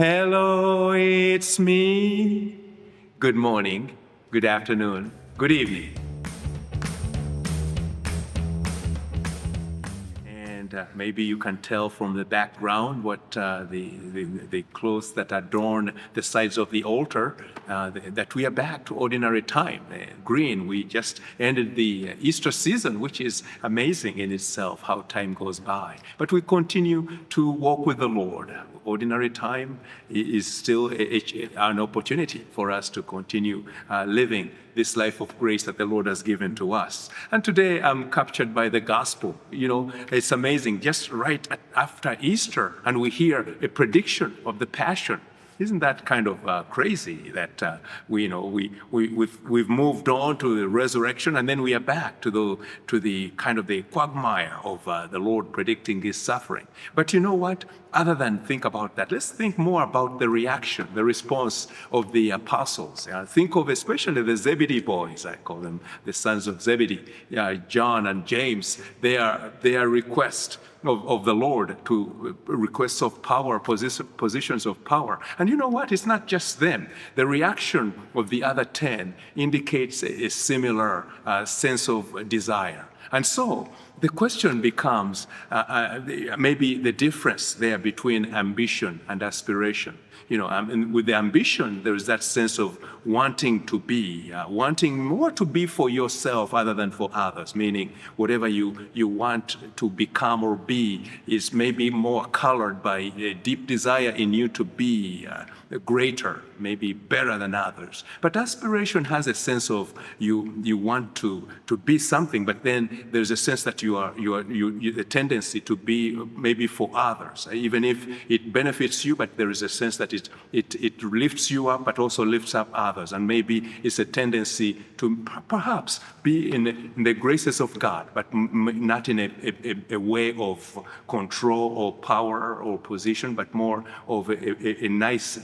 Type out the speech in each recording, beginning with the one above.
Hello, it's me. Good morning, good afternoon, good evening. And maybe you can tell from the background what the clothes that adorn the sides of the altar, that we are back to ordinary time. Green, we just ended the Easter season, which is amazing in itself, how time goes by. But we continue to walk with the Lord. Ordinary time is still an opportunity for us to continue living this life of grace that the Lord has given to us. And today I'm captured by the gospel. You know, it's amazing, just right after Easter, and we hear a prediction of the passion. Isn't that kind of crazy that we've moved on to the resurrection, and then we are back to the kind of the quagmire of the Lord predicting his suffering. But you know what? Other than think about that, let's think more about the reaction, the response of the apostles. Think of especially the Zebedee boys. I call them the sons of Zebedee, John and James. Their request of the Lord to requests of power, positions of power. And you know what? It's not just them. The reaction of the other 10 indicates a similar sense of desire. And so the question becomes maybe the difference there between ambition and aspiration. You know, with the ambition, there is that sense of wanting to be, wanting more to be for yourself other than for others, meaning whatever you want to become or be is maybe more colored by a deep desire in you to be greater, maybe better than others. But aspiration has a sense of you want to be something, but then there's a sense that you the tendency to be maybe for others, even if it benefits you, but there is a sense that it lifts you up, but also lifts up others. And maybe it's a tendency to perhaps be in the graces of God, but not in a way of control or power or position, but more of a nice,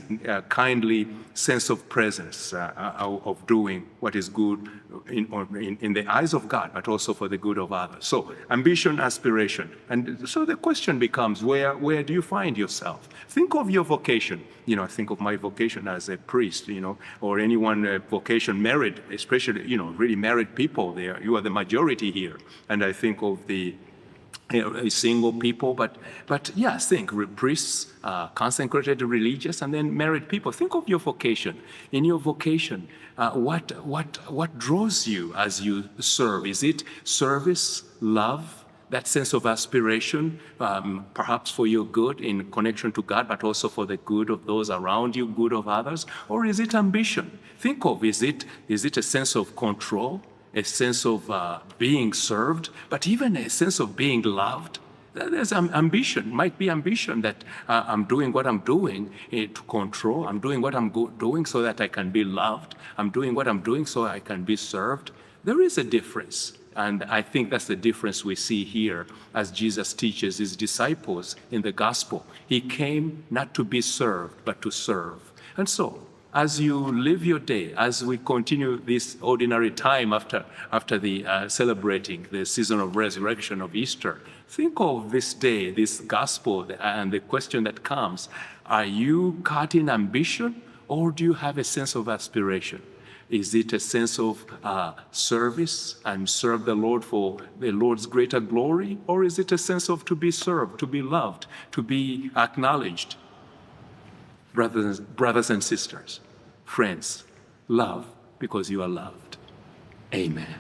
kindly sense of presence, of doing what is good in the eyes of God, but also for the good of others. So ambition, aspiration. And so the question becomes, where do you find yourself? Think of your vocation. You know, think of my vocation as a priest, you know, or anyone vocation married, especially, you know, really married people there. You are the majority here. And I think of the single people, but yes, think priests, consecrated religious, and then married people. Think of your vocation. In your vocation, what draws you as you serve? Is it service, love, that sense of aspiration, perhaps for your good in connection to God, but also for the good of those around you, good of others? Or is it ambition? Think of, is it a sense of control, a sense of being served, but even a sense of being loved? There's ambition, might be ambition that I'm doing what I'm doing to control. I'm doing what I'm doing so that I can be loved. I'm doing what I'm doing so I can be served. There is a difference. And I think that's the difference we see here as Jesus teaches his disciples in the gospel. He came not to be served, but to serve. And so, as you live your day, as we continue this ordinary time after the celebrating the season of resurrection of Easter, think of this day, this gospel, and the question that comes: are you caught in ambition, or do you have a sense of aspiration? Is it a sense of service and serve the Lord for the Lord's greater glory? Or is it a sense of to be served, to be loved, to be acknowledged? Brothers and sisters, friends, love because you are loved. Amen.